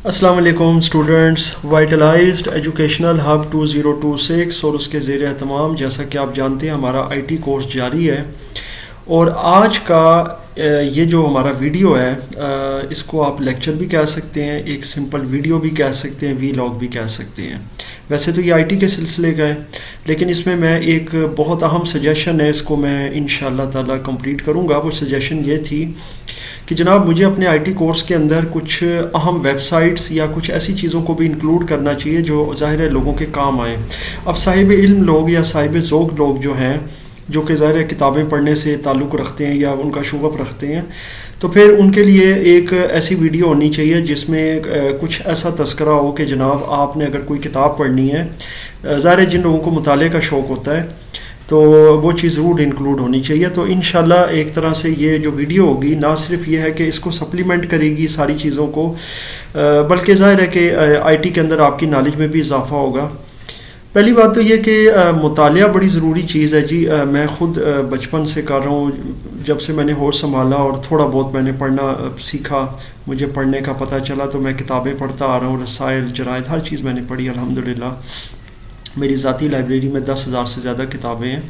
السلام علیکم students, وائٹلائزڈ educational hub 2026 اور اس کے زیر اہتمام جیسا کہ آپ جانتے ہیں ہمارا آئی ٹی کورس جاری ہے، اور آج کا یہ جو ہمارا ویڈیو ہے اس کو آپ لیکچر بھی کہہ سکتے ہیں، ایک سمپل ویڈیو بھی کہہ سکتے ہیں، وی لاگ بھی کہہ سکتے ہیں۔ ویسے تو یہ آئی ٹی کے سلسلے کا ہے، لیکن اس میں ایک بہت اہم سجیشن ہے، اس کو میں انشاءاللہ تعالی کمپلیٹ کروں گا۔ وہ سجیشن یہ تھی کہ جناب مجھے اپنے آئی ٹی کورس کے اندر کچھ اہم ویب سائٹس یا کچھ ایسی چیزوں کو بھی انکلوڈ کرنا چاہیے جو ظاہر ہے لوگوں کے کام آئیں۔ اب صاحب علم لوگ یا صاحب ذوق لوگ جو ہیں، جو کہ ظاہر ہے کتابیں پڑھنے سے تعلق رکھتے ہیں یا ان کا شغف رکھتے ہیں، تو پھر ان کے لیے ایک ایسی ویڈیو ہونی چاہیے جس میں کچھ ایسا تذکرہ ہو کہ جناب آپ نے اگر کوئی کتاب پڑھنی ہے، ظاہر ہے جن لوگوں کو مطالعے کا شوق ہوتا ہے تو وہ چیز ضرور انکلوڈ ہونی چاہیے۔ تو انشاءاللہ ایک طرح سے یہ جو ویڈیو ہوگی نہ صرف یہ ہے کہ اس کو سپلیمنٹ کرے گی ساری چیزوں کو، بلکہ ظاہر ہے کہ آئی ٹی کے اندر آپ کی نالج میں بھی اضافہ ہوگا۔ پہلی بات تو یہ کہ مطالعہ بڑی ضروری چیز ہے جی۔ میں خود بچپن سے کر رہا ہوں، جب سے میں نے ہوش سنبھالا اور تھوڑا بہت میں نے پڑھنا سیکھا، مجھے پڑھنے کا پتہ چلا، تو میں کتابیں پڑھتا آ رہا ہوں، رسائل، جرائد، ہر چیز میں نے پڑھی الحمدللہ۔ میری ذاتی لائبریری میں 10,000 سے زیادہ کتابیں ہیں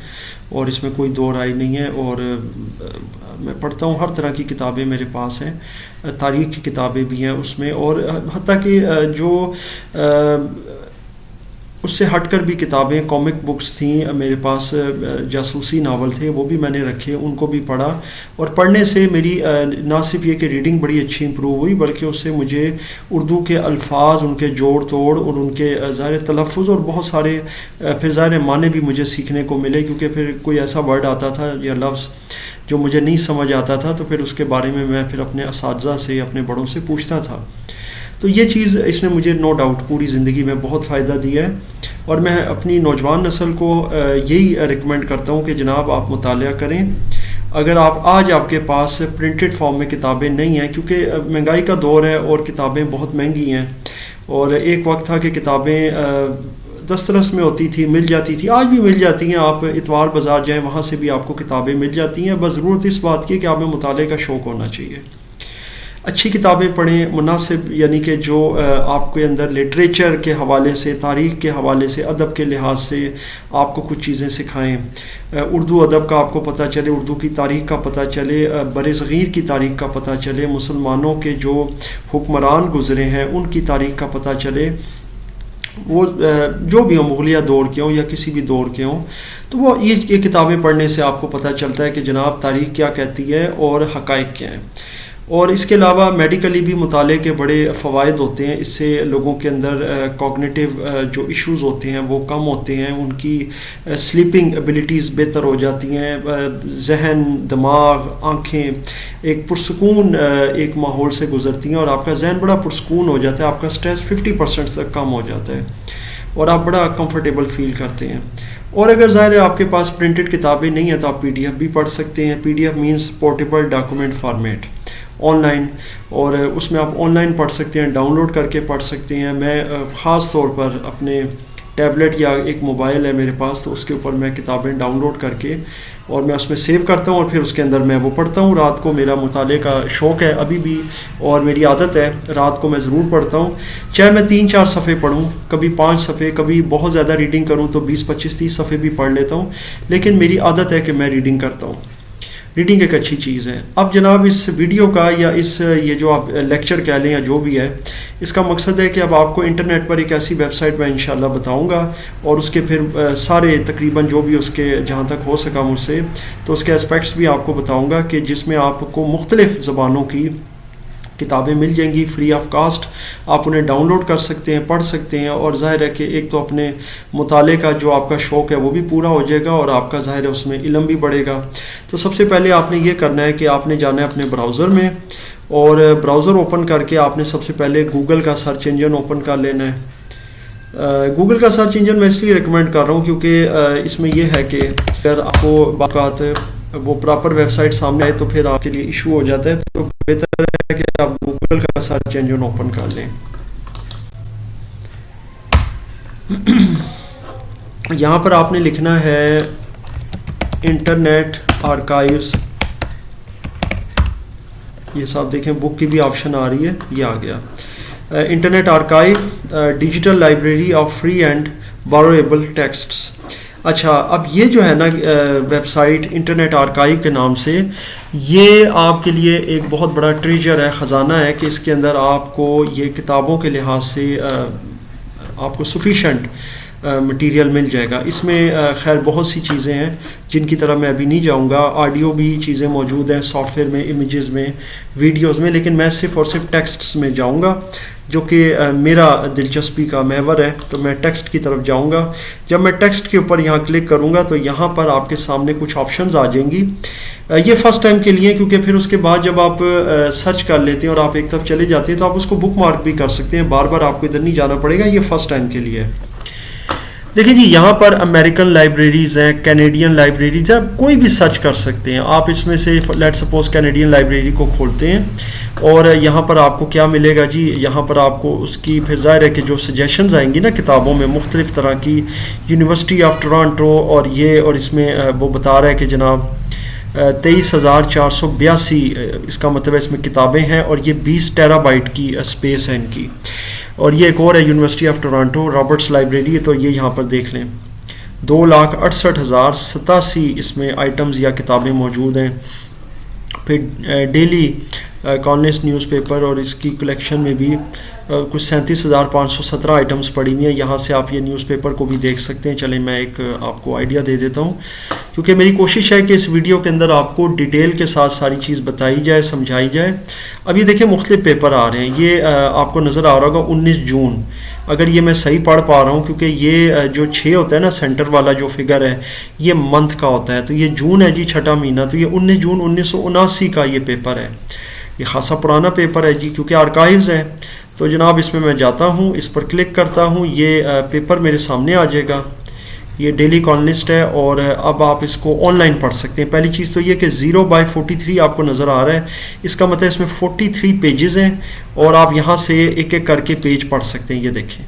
اور اس میں کوئی دو رائے نہیں ہے، اور میں پڑھتا ہوں، ہر طرح کی کتابیں میرے پاس ہیں، تاریخ کی کتابیں بھی ہیں اس میں، اور حتیٰ کہ جو اس سے ہٹ کر بھی کتابیں، کامک بکس تھیں میرے پاس، جاسوسی ناول تھے، وہ بھی میں نے رکھے، ان کو بھی پڑھا، اور پڑھنے سے میری نہ صرف یہ کہ ریڈنگ بڑی اچھی امپروو ہوئی، بلکہ اس سے مجھے اردو کے الفاظ، ان کے جوڑ توڑ اور ان کے ظاہر تلفظ اور بہت سارے پھر ظاہر معنی بھی مجھے سیکھنے کو ملے، کیونکہ پھر کوئی ایسا ورڈ آتا تھا یا لفظ جو مجھے نہیں سمجھ آتا تھا تو پھر اس کے بارے میں پھر اپنے اساتذہ سے، اپنے بڑوں سے پوچھتا تھا۔ تو یہ چیز اس نے مجھے نو ڈاؤٹ پوری زندگی میں بہت فائدہ دیا ہے، اور میں اپنی نوجوان نسل کو یہی ریکمینڈ کرتا ہوں کہ جناب آپ مطالعہ کریں۔ اگر آج آپ کے پاس پرنٹڈ فارم میں کتابیں نہیں ہیں، کیونکہ مہنگائی کا دور ہے اور کتابیں بہت مہنگی ہیں، اور ایک وقت تھا کہ کتابیں دسترس میں ہوتی تھی، مل جاتی تھی، آج بھی مل جاتی ہیں، آپ اتوار بازار جائیں وہاں سے بھی آپ کو کتابیں مل جاتی ہیں، بس ضرورت اس بات کی کہ آپ میں مطالعے کا شوق ہونا چاہیے۔ اچھی کتابیں پڑھیں، مناسب، یعنی کہ جو آپ کے اندر لٹریچر کے حوالے سے، تاریخ کے حوالے سے، ادب کے لحاظ سے آپ کو کچھ چیزیں سکھائیں، اردو ادب کا آپ کو پتہ چلے، اردو کی تاریخ کا پتہ چلے، بر صغیر کی تاریخ کا پتہ چلے، مسلمانوں کے جو حکمران گزرے ہیں ان کی تاریخ کا پتہ چلے، وہ جو بھی ہوں، مغلیہ دور کے ہوں یا کسی بھی دور کے ہوں، تو وہ یہ کتابیں پڑھنے سے آپ کو پتہ چلتا ہے کہ جناب تاریخ کیا کہتی ہے اور حقائق کیا ہیں۔ اور اس کے علاوہ میڈیکلی بھی مطالعے کے بڑے فوائد ہوتے ہیں، اس سے لوگوں کے اندر کوگنیٹیو جو ایشوز ہوتے ہیں وہ کم ہوتے ہیں، ان کی سلیپنگ ایبلٹیز بہتر ہو جاتی ہیں، ذہن، دماغ، آنکھیں ایک پرسکون ایک ماحول سے گزرتی ہیں، اور آپ کا ذہن بڑا پرسکون ہو جاتا ہے، آپ کا سٹریس 50% تک کم ہو جاتا ہے، اور آپ بڑا کمفرٹیبل فیل کرتے ہیں۔ اور اگر ظاہر ہے آپ کے پاس پرنٹڈ کتابیں نہیں ہیں تو آپ PDF بھی پڑھ سکتے ہیں۔ PDF means portable document format, on line, اور اس میں آپ آن لائن پڑھ سکتے ہیں، ڈاؤن لوڈ کر کے پڑھ سکتے ہیں۔ میں خاص طور پر اپنے ٹیبلٹ یا ایک موبائل ہے میرے پاس، تو اس کے اوپر میں کتابیں ڈاؤن لوڈ کر کے اور میں اس میں سیو کرتا ہوں، اور پھر اس کے اندر میں وہ پڑھتا ہوں۔ رات کو میرا مطالعے کا شوق ہے ابھی بھی، اور میری عادت ہے رات کو میں ضرور پڑھتا ہوں، چاہے میں 3-4 صفحے پڑھوں، کبھی 5 صفحے، کبھی بہت زیادہ ریڈنگ کروں تو 20, 25, 30 صفحے بھی پڑھ لیتا ہوں، لیکن میری عادت ہے کہ میں ریڈنگ کرتا ہوں۔ ریڈنگ ایک اچھی چیز ہے۔ اب جناب اس ویڈیو کا یا یہ جو آپ لیکچر کہہ لیں یا جو بھی ہے، اس کا مقصد ہے کہ اب آپ کو انٹرنیٹ پر ایک ایسی ویب سائٹ میں انشاءاللہ بتاؤں گا، اور اس کے پھر سارے تقریباً جو بھی اس کے جہاں تک ہو سکا مجھ سے، تو اس کے اسپیکٹس بھی آپ کو بتاؤں گا، کہ جس میں آپ کو مختلف زبانوں کی کتابیں مل جائیں گی فری آف کاسٹ، آپ انہیں ڈاؤن لوڈ کر سکتے ہیں، پڑھ سکتے ہیں، اور ظاہر ہے کہ ایک تو اپنے مطالعے کا جو آپ کا شوق ہے وہ بھی پورا ہو جائے گا، اور آپ کا ظاہر ہے اس میں علم بھی بڑھے گا۔ تو سب سے پہلے آپ نے یہ کرنا ہے کہ آپ نے جانا ہے اپنے براؤزر میں، اور براؤزر اوپن کر کے آپ نے سب سے پہلے گوگل کا سرچ انجن اوپن کر لینا ہے۔ گوگل کا سرچ انجن میں اس لیے ریکمینڈ کر رہا ہوں کیونکہ اس میں یہ ہے کہ اگر آپ کو بات وہ پراپر ویب سائٹ سامنے آئے تو پھر آپ کے لیے ایشو ہو جاتا ہے، تو بہتر ہے کہ آپ گوگل کا سرچ انجن اوپن کر لیں۔ یہاں پر آپ نے لکھنا ہے انٹرنیٹ آرکائیوز، یہ صاحب دیکھیں بک کی بھی آپشن آ رہی ہے، یہ آ گیا۔ Internet archive digital library of free and borrowable texts. اچھا اب یہ جو ہے نا ویب سائٹ انٹرنیٹ آرکائیو کے نام سے، یہ آپ کے لیے ایک بہت بڑا ٹریجر ہے، خزانہ ہے کہ اس کے اندر آپ کو یہ کتابوں کے لحاظ سے آپ کو سفیشینٹ مٹیریل مل جائے گا. اس میں خیر بہت سی چیزیں ہیں جن کی طرح میں ابھی نہیں جاؤں گا. آڈیو بھی چیزیں موجود ہیں سافٹ ویئر میں، امیجز میں، ویڈیوز میں، لیکن میں صرف اور صرف ٹیکسٹس میں جاؤں گا جو کہ میرا دلچسپی کا محور ہے. تو میں ٹیکسٹ کی طرف جاؤں گا. جب میں ٹیکسٹ کے اوپر یہاں کلک کروں گا تو یہاں پر آپ کے سامنے کچھ آپشنز آ جائیں گی. یہ فرسٹ ٹائم کے لیے، کیونکہ پھر اس کے بعد جب آپ سرچ کر لیتے ہیں اور آپ ایک طرف چلے جاتے ہیں تو آپ اس کو بک مارک بھی کر سکتے ہیں، بار بار آپ کو ادھر نہیں جانا پڑے گا. یہ فرسٹ ٹائم کے لیے. دیکھیں جی یہاں پر امریکن لائبریریز ہیں، کینیڈین لائبریریز ہیں، کوئی بھی سرچ کر سکتے ہیں آپ. اس میں سے لیٹ سپوز کینیڈین لائبریری کو کھولتے ہیں اور یہاں پر آپ کو کیا ملے گا جی، یہاں پر آپ کو اس کی پھر ظاہر ہے کہ جو سجیشنز آئیں گی نا کتابوں میں مختلف طرح کی، یونیورسٹی آف ٹورانٹو اور اس میں وہ بتا رہا ہے کہ جناب 23,482 اس کا مطلب ہے اس میں کتابیں ہیں اور یہ 20 ٹیرا بائٹ کی اسپیس ہے ان کی. اور یہ ایک اور ہے university of Toronto Roberts library, تو یہ یہاں پر دیکھ لیں 2,68,087 اس میں آئٹمز یا کتابیں موجود ہیں. پھر ڈیلی کالنسٹ نیوز پیپر اور اس کی کلیکشن میں بھی کچھ 37,517 آئٹمز پڑی ہوئی ہیں. یہاں سے آپ یہ نیوز پیپر کو بھی دیکھ سکتے ہیں. چلیں میں ایک آپ کو آئیڈیا دے دیتا ہوں، کیونکہ میری کوشش ہے کہ اس ویڈیو کے اندر آپ کو ڈیٹیل کے ساتھ ساری چیز بتائی جائے، سمجھائی جائے. اب یہ دیکھیں مختلف پیپر آ رہے ہیں. یہ آپ کو نظر آ رہا ہوگا 19 جون، اگر یہ میں صحیح پڑھ پا رہا ہوں، کیونکہ یہ جو 6 ہوتا ہے نا سینٹر والا جو فگر ہے یہ منتھ کا ہوتا ہے، تو یہ جون ہے جی، چھٹا مہینہ. تو یہ 19 جون 1979 کا یہ پیپر ہے. یہ خاصا پرانا پیپر ہے جی، کیونکہ آرکائیوز ہے. تو جناب اس میں جاتا ہوں، اس پر کلک کرتا ہوں، یہ پیپر میرے سامنے آ جائے گا. یہ ڈیلی کالنسٹ ہے اور اب آپ اس کو آن لائن پڑھ سکتے ہیں. پہلی چیز تو یہ کہ 0/43 آپ کو نظر آ رہا ہے، اس کا مطلب اس میں 43 پیجز ہیں اور آپ یہاں سے ایک ایک کر کے پیج پڑھ سکتے ہیں. یہ دیکھیں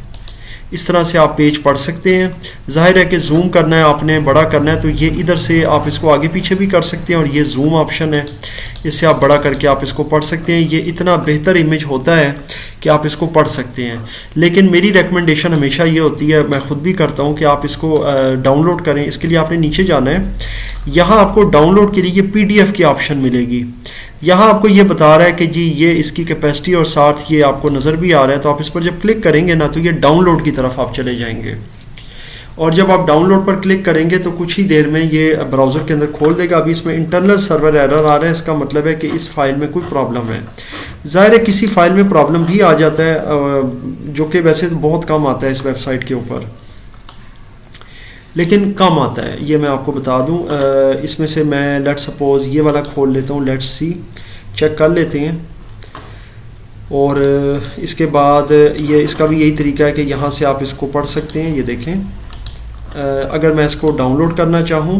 اس طرح سے آپ پیج پڑھ سکتے ہیں. ظاہر ہے کہ زوم کرنا ہے آپ نے، بڑا کرنا ہے، تو یہ ادھر سے آپ اس کو آگے پیچھے بھی کر سکتے ہیں اور یہ زوم آپشن ہے، اس سے آپ بڑا کر کے آپ اس کو پڑھ سکتے ہیں. یہ اتنا بہتر امیج ہوتا ہے کہ آپ اس کو پڑھ سکتے ہیں. لیکن میری ریکمنڈیشن ہمیشہ یہ ہوتی ہے، میں خود بھی کرتا ہوں، کہ آپ اس کو ڈاؤن لوڈ کریں. اس کے لیے آپ نے نیچے جانا ہے، یہاں آپ کو ڈاؤن لوڈ کے لیے یہ PDF کی آپشن ملے گی. یہاں آپ کو یہ بتا رہا ہے کہ جی یہ اس کی کیپیسٹی اور ساتھ یہ آپ کو نظر بھی آ رہا ہے. تو آپ اس پر جب کلک کریں گے نا تو یہ ڈاؤن لوڈ کی طرف آپ چلے جائیں گے، اور جب آپ ڈاؤن لوڈ پر کلک کریں گے تو کچھ ہی دیر میں یہ براؤزر کے اندر کھول دے گا. ابھی اس میں انٹرنل سرور ایرر آ رہا ہے، اس کا مطلب ہے کہ اس فائل میں کوئی پرابلم ہے. ظاہر ہے کسی فائل میں پرابلم بھی آ جاتا ہے، جو کہ ویسے تو بہت کم آتا ہے اس ویب سائٹ کے اوپر، لیکن کم آتا ہے، یہ میں آپ کو بتا دوں. اس میں سے میں لیٹ سپوز یہ والا کھول لیتا ہوں، لیٹ سی چیک کر لیتے ہیں. اور اس کے بعد یہ اس کا بھی یہی طریقہ ہے کہ یہاں سے آپ اس کو پڑھ سکتے ہیں. یہ دیکھیں اگر میں اس کو ڈاؤن لوڈ کرنا چاہوں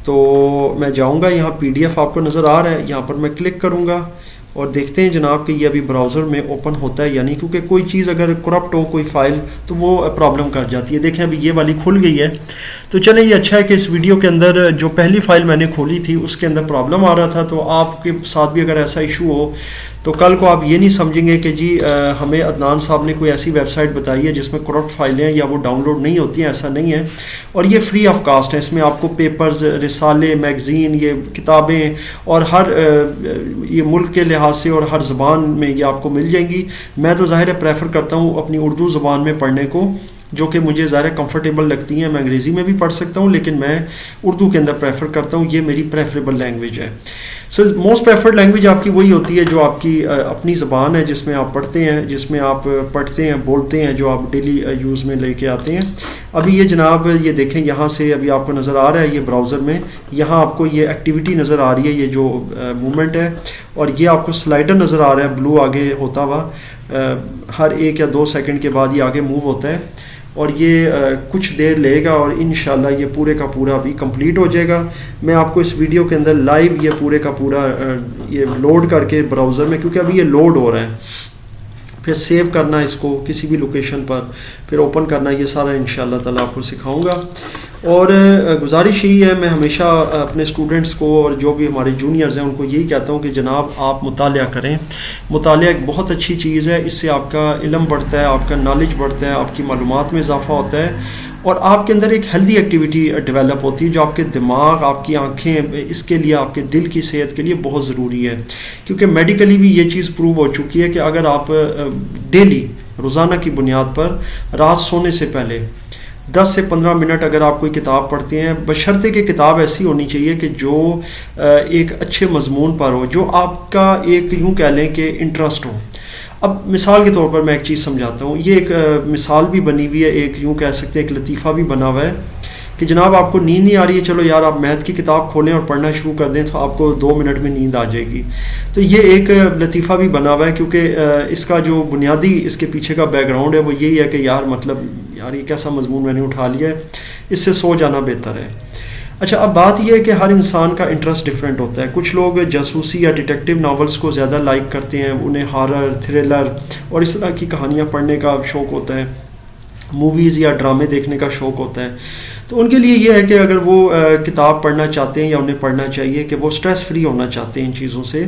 تو میں جاؤں گا، یہاں PDF آپ کو نظر آ رہا ہے، یہاں پر میں کلک کروں گا اور دیکھتے ہیں جناب کہ یہ ابھی براؤزر میں اوپن ہوتا ہے یعنی، کیونکہ کوئی چیز اگر کرپٹ ہو کوئی فائل تو وہ پرابلم کر جاتی ہے. دیکھیں ابھی یہ والی کھل گئی ہے. تو چلیں یہ اچھا ہے کہ اس ویڈیو کے اندر جو پہلی فائل میں نے کھولی تھی اس کے اندر پرابلم آ رہا تھا. تو آپ کے ساتھ بھی اگر ایسا ایشو ہو تو کل کو آپ یہ نہیں سمجھیں گے کہ جی ہمیں عدنان صاحب نے کوئی ایسی ویب سائٹ بتائی ہے جس میں کرپٹ فائلیں ہیں یا وہ ڈاؤن لوڈ نہیں ہوتی ہیں. ایسا نہیں ہے، اور یہ فری آف کاسٹ ہے. اس میں آپ کو پیپرز، رسالے، میگزین، یہ کتابیں اور ہر یہ ملک کے لحاظ سے اور ہر زبان میں یہ آپ کو مل جائیں گی. میں تو ظاہر ہے پریفر کرتا ہوں اپنی اردو زبان میں پڑھنے کو، جو کہ مجھے ظاہر کمفرٹیبل لگتی ہیں. میں انگریزی میں بھی پڑھ سکتا ہوں لیکن میں اردو کے اندر پریفر کرتا ہوں، یہ میری پریفریبل لینگویج ہے. سو موسٹ پریفرڈ لینگویج آپ کی وہی ہوتی ہے جو آپ کی اپنی زبان ہے، جس میں آپ پڑھتے ہیں، جس میں آپ پڑھتے ہیں، بولتے ہیں، جو آپ ڈیلی یوز میں لے کے آتے ہیں. ابھی یہ جناب یہ دیکھیں یہاں سے ابھی آپ کو نظر آ رہا ہے یہ براؤزر میں، یہاں آپ کو یہ ایکٹیویٹی نظر آ رہی ہے، یہ جو موومنٹ ہے، اور یہ آپ کو سلائڈر نظر آ رہا ہے بلو آگے ہوتا ہوا، ہر 1 یا 2 سیکنڈ کے بعد یہ آگے موو ہوتا ہے. اور یہ کچھ دیر لے گا اور انشاءاللہ یہ پورے کا پورا ابھی کمپلیٹ ہو جائے گا. میں آپ کو اس ویڈیو کے اندر لائیو یہ پورے کا پورا یہ لوڈ کر کے براؤزر میں، کیونکہ ابھی یہ لوڈ ہو رہا ہے، پھر سیو کرنا اس کو کسی بھی لوکیشن پر، پھر اوپن کرنا، یہ سارا انشاءاللہ تعالی آپ کو سکھاؤں گا. اور گزارش یہی ہے، میں ہمیشہ اپنے اسٹوڈنٹس کو اور جو بھی ہمارے جونیئرز ہیں ان کو یہی کہتا ہوں کہ جناب آپ مطالعہ کریں. مطالعہ ایک بہت اچھی چیز ہے، اس سے آپ کا علم بڑھتا ہے، آپ کا نالج بڑھتا ہے، آپ کی معلومات میں اضافہ ہوتا ہے، اور آپ کے اندر ایک ہیلدی ایکٹیویٹی ڈیولپ ہوتی ہے جو آپ کے دماغ، آپ کی آنکھیں، اس کے لیے آپ کے دل کی صحت کے لیے بہت ضروری ہے. کیونکہ میڈیکلی بھی یہ چیز پروو ہو چکی ہے کہ اگر آپ ڈیلی روزانہ کی بنیاد پر رات سونے سے پہلے 10 سے 15 منٹ اگر آپ کوئی کتاب پڑھتے ہیں، بشرطے کہ کتاب ایسی ہونی چاہیے کہ جو ایک اچھے مضمون پر ہو، جو آپ کا ایک یوں کہہ لیں کہ انٹرسٹ ہو. اب مثال کے طور پر میں ایک چیز سمجھاتا ہوں، یہ ایک مثال بھی بنی ہوئی ہے، ایک یوں کہہ سکتے ہیں ایک لطیفہ بھی بنا ہوا ہے کہ جناب آپ کو نیند نہیں آ رہی ہے، چلو یار آپ میتھ کی کتاب کھولیں اور پڑھنا شروع کر دیں تو آپ کو 2 منٹ میں نیند آ جائے گی. تو یہ ایک لطیفہ بھی بنا ہوا ہے، کیونکہ اس کا جو بنیادی اس کے پیچھے کا بیک گراؤنڈ ہے وہ یہی ہے کہ یار یہ کیسا مضمون میں نے اٹھا لیا ہے، اس سے سو جانا بہتر ہے. اچھا، اب بات یہ ہے کہ ہر انسان کا انٹرسٹ ڈفرینٹ ہوتا ہے. کچھ لوگ جاسوسی یا ڈیٹیکٹیو ناولز کو زیادہ لائک کرتے ہیں، انہیں ہارر، تھرلر اور اس طرح کی کہانیاں پڑھنے کا شوق ہوتا ہے، موویز یا ڈرامے دیکھنے کا شوق ہوتا ہے. تو ان کے لیے یہ ہے کہ اگر وہ کتاب پڑھنا چاہتے ہیں یا انہیں پڑھنا چاہیے کہ وہ سٹریس فری ہونا چاہتے ہیں ان چیزوں سے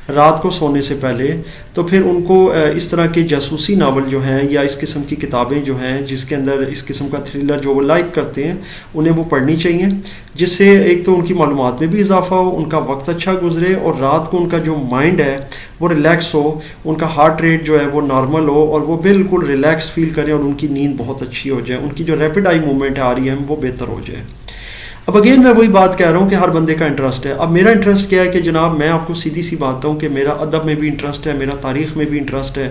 رات کو سونے سے پہلے، تو پھر ان کو اس طرح کے جاسوسی ناول جو ہیں یا اس قسم کی کتابیں جو ہیں جس کے اندر اس قسم کا تھرلر جو وہ لائک کرتے ہیں انہیں وہ پڑھنی چاہیے، جس سے ایک تو ان کی معلومات میں بھی اضافہ ہو، ان کا وقت اچھا گزرے، اور رات کو ان کا جو مائنڈ ہے وہ ریلیکس ہو، ان کا ہارٹ ریٹ جو ہے وہ نارمل ہو اور وہ بالکل ریلیکس فیل کریں اور ان کی نیند بہت اچھی ہو جائے، ان کی جو ریپڈ آئی موومنٹ آ رہی ہے وہ بہتر ہو جائے. اب اگین میں وہی بات کہہ رہا ہوں کہ ہر بندے کا انٹرسٹ ہے. اب میرا انٹرسٹ کیا ہے کہ جناب میں آپ کو سیدھی سی بات ہوں کہ میرا ادب میں بھی انٹرسٹ ہے، میرا تاریخ میں بھی انٹرسٹ ہے.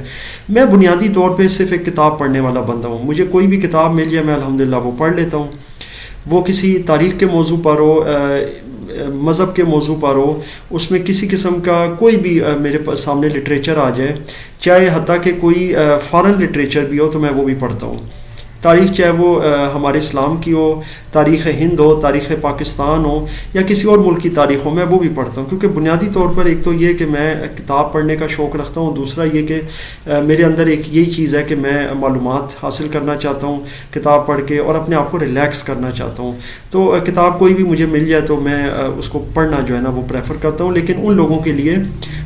میں بنیادی طور پہ صرف ایک کتاب پڑھنے والا بندہ ہوں، مجھے کوئی بھی کتاب مل جائے میں الحمدللہ وہ پڑھ لیتا ہوں، وہ کسی تاریخ کے موضوع پر ہو، مذہب کے موضوع پر ہو، اس میں کسی قسم کا کوئی بھی میرے سامنے لٹریچر آ جائے، چاہے حتیٰ کہ کوئی فارن لٹریچر بھی ہو تو میں وہ بھی پڑھتا ہوں. تاریخ چاہے وہ ہمارے اسلام کی ہو، تاریخ ہند ہو، تاریخ پاکستان ہو یا کسی اور ملک کی تاریخ ہو، میں وہ بھی پڑھتا ہوں. کیونکہ بنیادی طور پر ایک تو یہ کہ میں کتاب پڑھنے کا شوق رکھتا ہوں، دوسرا یہ کہ میرے اندر ایک یہی چیز ہے کہ میں معلومات حاصل کرنا چاہتا ہوں کتاب پڑھ کے اور اپنے آپ کو ریلیکس کرنا چاہتا ہوں. تو کتاب کوئی بھی مجھے مل جائے تو میں اس کو پڑھنا جو ہے نا وہ پریفر کرتا ہوں. لیکن ان لوگوں کے لیے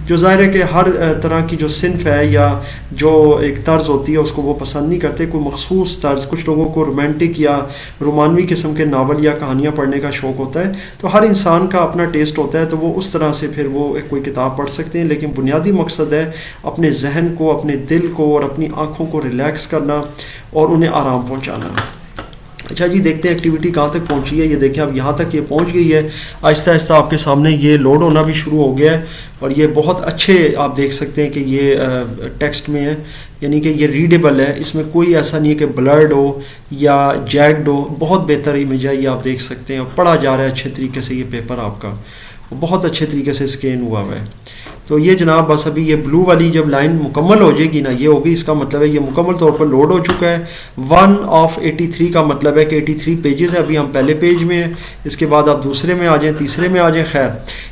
جو ظاہر ہے کہ ہر طرح کی جو صنف ہے یا جو ایک طرز ہوتی ہے اس کو وہ پسند نہیں کرتے، کوئی مخصوص طرز، کچھ لوگوں کو رومانٹک یا رومانوی قسم کے ناول یا کہانیاں پڑھنے کا شوق ہوتا ہے. تو ہر انسان کا اپنا ٹیسٹ ہوتا ہے، تو وہ اس طرح سے پھر وہ کوئی کتاب پڑھ سکتے ہیں. لیکن بنیادی مقصد ہے اپنے ذہن کو، اپنے دل کو اور اپنی آنکھوں کو ریلیکس کرنا اور انہیں آرام پہنچانا. اچھا جی، دیکھتے ہیں ایکٹیویٹی کہاں تک پہنچی ہے. یہ دیکھیں اب یہاں تک یہ پہنچ گئی ہے، آہستہ آہستہ آپ کے سامنے یہ لوڈ ہونا بھی شروع ہو گیا ہے، اور یہ بہت اچھے آپ دیکھ سکتے ہیں کہ یہ ٹیکسٹ میں ہے، یعنی کہ یہ ریڈیبل ہے، اس میں کوئی ایسا نہیں ہے کہ بلرڈ ہو یا جیگڈ ہو. بہت بہتر امیج ہے، یہ آپ دیکھ سکتے ہیں، پڑھا جا رہا ہے اچھے طریقے سے. یہ پیپر آپ کا بہت اچھے طریقے سے اسکین ہوا ہوا ہے. تو یہ جناب بس ابھی یہ بلو والی جب لائن مکمل ہو جائے گی نا، یہ ہوگی، اس کا مطلب ہے یہ مکمل طور پر لوڈ ہو چکا ہے. 1 of 83 کا مطلب ہے کہ 83 پیجز ہے. ابھی ہم پہلے پیج میں ہیں، اس کے بعد آپ دوسرے میں آ جائیں، تیسرے میں آ جائیں. خیر،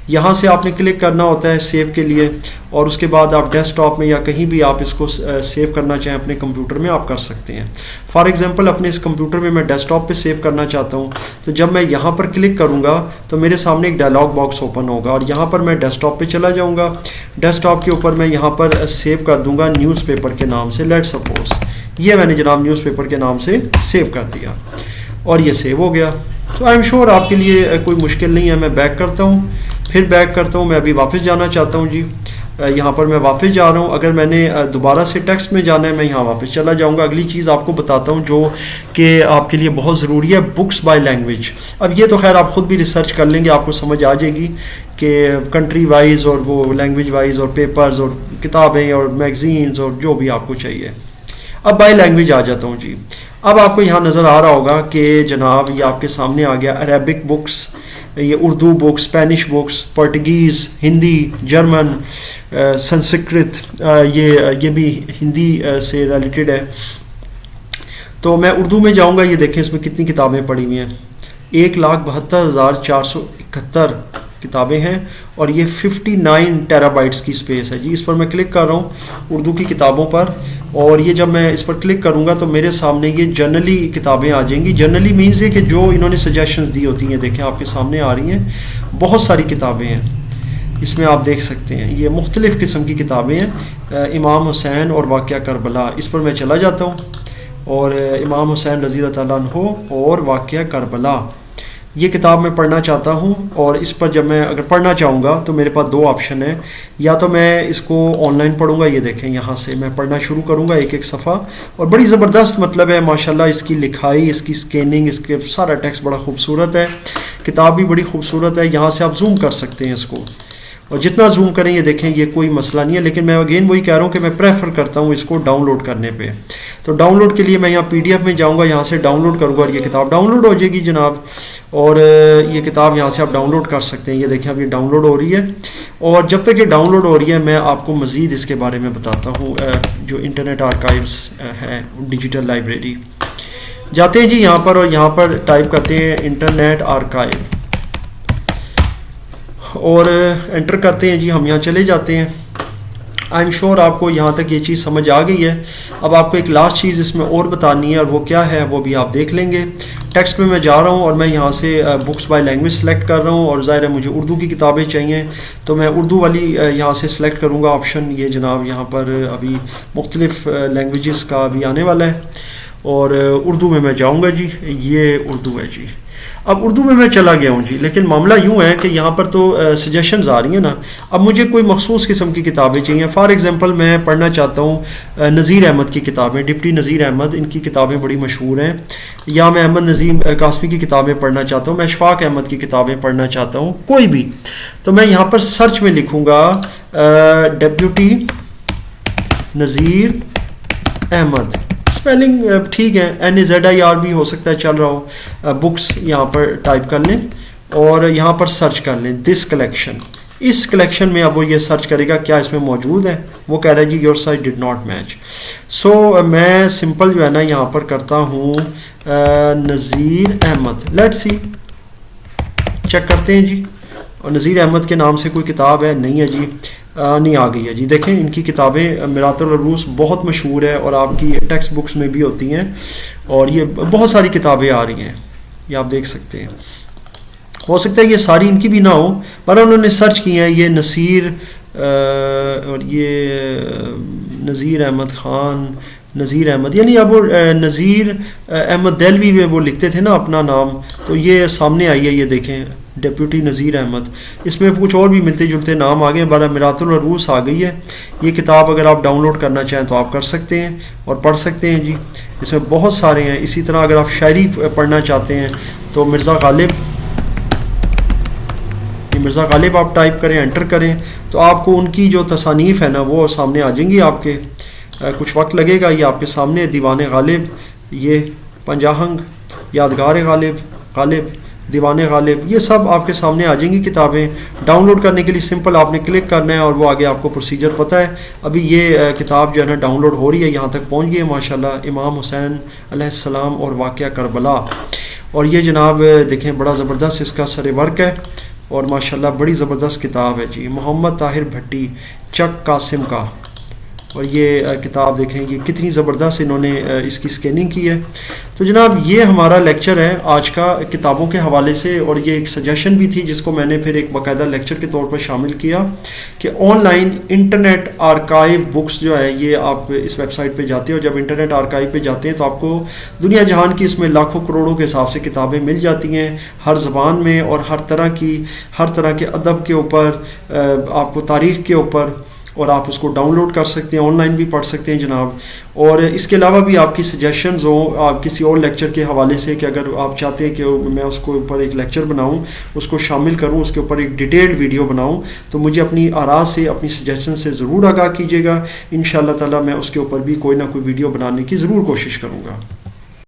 یہاں سے آپ نے کلک کرنا ہوتا ہے سیو کے لیے، اور اس کے بعد آپ ڈیسک ٹاپ میں یا کہیں بھی آپ اس کو سیو کرنا چاہیں اپنے کمپیوٹر میں آپ کر سکتے ہیں. فار ایگزامپل اپنے اس کمپیوٹر میں میں ڈیسک ٹاپ پہ سیو کرنا چاہتا ہوں، تو جب میں یہاں پر کلک کروں گا تو میرے سامنے ایک ڈائلاگ باکس اوپن ہوگا، اور یہاں پر میں ڈیسک ٹاپ پہ چلا جاؤں گا. ڈیسک ٹاپ کے اوپر میں یہاں پر سیو کر دوں گا نیوز پیپر کے نام سے. لیٹ سپوز یہ میں نے جناب نیوز پیپر کے نام سے سیو کر دیا اور یہ سیو ہو گیا. تو آئی ایم شیور آپ کے لیے کوئی مشکل نہیں ہے. میں بیک کرتا ہوں، پھر بیک کرتا ہوں. میں ابھی واپس جانا چاہتا ہوں جی، یہاں پر میں واپس جا رہا ہوں. اگر میں نے دوبارہ سے ٹیکسٹ میں جانا ہے میں یہاں واپس چلا جاؤں گا. اگلی چیز آپ کو بتاتا ہوں جو کہ آپ کے لیے بہت ضروری ہے، بکس بائی لینگویج. اب یہ تو خیر آپ خود بھی ریسرچ کر لیں گے، آپ کو سمجھ آ جائے گی کہ کنٹری وائز اور وہ لینگویج وائز اور پیپرز اور کتابیں اور میگزینز اور جو بھی آپ کو چاہیے. اب بائی لینگویج آ جاتا ہوں جی. اب آپ کو یہاں نظر آ رہا ہوگا کہ جناب یہ آپ کے سامنے آ گیا عربک بکس، یہ Urdu books, Spanish books, Portuguese, Hindi, German, Sanskrit, یہ بھی ہندی سے ریلیٹڈ ہے. تو میں اردو میں جاؤں گا. یہ دیکھیں اس میں کتنی کتابیں پڑھی ہوئی ہیں، 1,72,471 کتابیں ہیں، اور یہ 59 ٹیرا بائٹس کی اسپیس ہے جی. اس پر میں کلک کر رہا ہوں اردو کی کتابوں پر. اور یہ جب میں اس پر کلک کروں گا تو میرے سامنے یہ جنرلی کتابیں آ جائیں گی. جنرلی مینز یہ کہ جو انہوں نے سجیشنز دی ہوتی ہیں, دیکھیں آپ کے سامنے آ رہی ہیں, بہت ساری کتابیں ہیں اس میں, آپ دیکھ سکتے ہیں یہ مختلف قسم کی کتابیں ہیں. امام حسین اور واقعہ کربلا, اس پر میں چلا جاتا ہوں, اور امام حسین رضی اللہ تعالیٰ عنہ اور واقعہ کربلا, یہ کتاب میں پڑھنا چاہتا ہوں. اور اس پر جب میں اگر پڑھنا چاہوں گا تو میرے پاس دو آپشن ہیں, یا تو میں اس کو آن لائن پڑھوں گا, یہ دیکھیں یہاں سے میں پڑھنا شروع کروں گا ایک ایک صفحہ, اور بڑی زبردست مطلب ہے ماشاءاللہ اس کی لکھائی, اس کی سکیننگ, اس کے سارا ٹیکسٹ بڑا خوبصورت ہے, کتاب بھی بڑی خوبصورت ہے. یہاں سے آپ زوم کر سکتے ہیں اس کو, اور جتنا زوم کریں یہ دیکھیں یہ کوئی مسئلہ نہیں ہے. لیکن میں اگین وہی کہہ رہا ہوں کہ میں پریفر کرتا ہوں اس کو ڈاؤن لوڈ کرنے پہ. تو ڈاؤن لوڈ کے لیے میں یہاں PDF میں جاؤں گا, یہاں سے ڈاؤن لوڈ کروں گا, اور یہ کتاب ڈاؤن لوڈ ہو جائے گی جناب. اور یہ کتاب یہاں سے آپ ڈاؤن لوڈ کر سکتے ہیں, یہ دیکھیں اب یہ ڈاؤن لوڈ ہو رہی ہے. اور جب تک یہ ڈاؤن لوڈ ہو رہی ہے میں آپ کو مزید اس کے بارے میں بتاتا ہوں. جو انٹرنیٹ آرکائیوز ہے, ڈیجیٹل لائبریری, جاتے ہیں جی یہاں پر, اور یہاں پر ٹائپ کرتے ہیں انٹرنیٹ آرکائیو, اور انٹر کرتے ہیں جی, ہم یہاں چلے جاتے ہیں. آئی ایم شیور آپ کو یہاں تک یہ چیز سمجھ آ گئی ہے. اب آپ کو ایک لاسٹ چیز اس میں اور بتانی ہے, اور وہ کیا ہے وہ بھی آپ دیکھ لیں گے. ٹیکسٹ میں جا رہا ہوں اور میں یہاں سے بکس بائی لینگویج سلیکٹ کر رہا ہوں, اور ظاہر ہے مجھے اردو کی کتابیں چاہیے تو میں اردو والی یہاں سے سلیکٹ کروں گا آپشن. یہ جناب یہاں پر ابھی مختلف لینگویجز کا بھی آنے والا ہے, اور اردو میں میں جاؤں گا جی. یہ اردو ہے جی. اب اردو میں چلا گیا ہوں جی, لیکن معاملہ یوں ہے کہ یہاں پر تو سجیشنز آ رہی ہیں نا. اب مجھے کوئی مخصوص قسم کی کتابیں چاہیے. فار ایگزامپل میں پڑھنا چاہتا ہوں نذیر احمد کی کتابیں, ڈپٹی نذیر احمد, ان کی کتابیں بڑی مشہور ہیں. یا میں احمد نظیم قاسمی کی کتابیں پڑھنا چاہتا ہوں, میں اشفاق احمد کی کتابیں پڑھنا چاہتا ہوں, کوئی بھی. تو میں یہاں پر سرچ میں لکھوں گا ڈپٹی نذیر احمد, اسپیلنگ ٹھیک ہے, NAZIR بھی ہو سکتا ہے چل رہا ہو. بکس یہاں پر ٹائپ کر لیں اور یہاں پر سرچ کر لیں دس کلیکشن. اس کلیکشن میں اب وہ یہ سرچ کرے گا کیا اس میں موجود ہے. وہ کہہ رہا ہے جی your site did not match. So میں سمپل جو ہے نا یہاں پر کرتا ہوں Nazir Ahmad, let see, check کرتے ہیں جی. اور نذیر احمد کے نام سے کوئی کتاب ہے نہیں ہے جی, نہیں آ گئی ہے جی. دیکھیں ان کی کتابیں میرات العروس بہت مشہور ہے, اور آپ کی ٹیکسٹ بکس میں بھی ہوتی ہیں, اور یہ بہت ساری کتابیں آ رہی ہیں, یہ آپ دیکھ سکتے ہیں. ہو سکتا ہے یہ ساری ان کی بھی نہ ہو, پر انہوں نے سرچ کی ہیں یہ نصیر اور یہ نذیر احمد خان, نذیر احمد, یعنی اب وہ نذیر احمد دہلوی میں وہ لکھتے تھے نا اپنا نام, تو یہ سامنے آئی ہے, یہ دیکھیں ڈیپیوٹی نذیر احمد. اس میں کچھ اور بھی ملتے جلتے نام آگے, بارہ میرات العروس آ گئی ہے. یہ کتاب اگر آپ ڈاؤن لوڈ کرنا چاہیں تو آپ کر سکتے ہیں اور پڑھ سکتے ہیں جی. اس میں بہت سارے ہیں. اسی طرح اگر آپ شاعری پڑھنا چاہتے ہیں تو مرزا غالب آپ ٹائپ کریں, انٹر کریں, تو آپ کو ان کی جو تصانیف ہے نا وہ سامنے آ جائیں گی آپ کے. کچھ وقت لگے گا, یہ آپ کے سامنے دیوان غالب, یہ پنجاہنگ, یادگار غالب, دیوان غالب, یہ سب آپ کے سامنے آ جائیں گی کتابیں. ڈاؤن لوڈ کرنے کے لیے سمپل آپ نے کلک کرنا ہے, اور وہ آگے آپ کو پروسیجر پتہ ہے. ابھی یہ کتاب جو ہے نا ڈاؤن لوڈ ہو رہی ہے, یہاں تک پہنچ گئی ہے ماشاءاللہ. امام حسین علیہ السلام اور واقعہ کربلا, اور یہ جناب دیکھیں بڑا زبردست اس کا سر ورک ہے, اور ماشاءاللہ بڑی زبردست کتاب ہے جی. محمد طاہر بھٹی, چک قاسم کا, اور یہ کتاب دیکھیں یہ کتنی زبردست انہوں نے اس کی سکیننگ کی ہے. تو جناب یہ ہمارا لیکچر ہے آج کا کتابوں کے حوالے سے, اور یہ ایک سجیشن بھی تھی جس کو میں نے پھر ایک باقاعدہ لیکچر کے طور پر شامل کیا کہ on line internet archive books جو ہے یہ آپ اس ویب سائٹ پہ جاتے ہیں, اور جب انٹرنیٹ آرکائیو پہ جاتے ہیں تو آپ کو دنیا جہان کی اس میں لاکھوں کروڑوں کے حساب سے کتابیں مل جاتی ہیں ہر زبان میں, اور ہر طرح کے ادب کے اوپر, آپ کو تاریخ کے اوپر, اور آپ اس کو ڈاؤن لوڈ کر سکتے ہیں, آن لائن بھی پڑھ سکتے ہیں جناب. اور اس کے علاوہ بھی آپ کی سجیشنز ہوں آپ کسی اور لیکچر کے حوالے سے, کہ اگر آپ چاہتے ہیں کہ میں اس کو اوپر ایک لیکچر بناؤں, اس کو شامل کروں, اس کے اوپر ایک ڈیٹیلڈ ویڈیو بناؤں, تو مجھے اپنی آراء سے, اپنی سجیشن سے ضرور آگاہ کیجیے گا. انشاءاللہ تعالی میں اس کے اوپر بھی کوئی نہ کوئی ویڈیو بنانے کی ضرور کوشش کروں گا.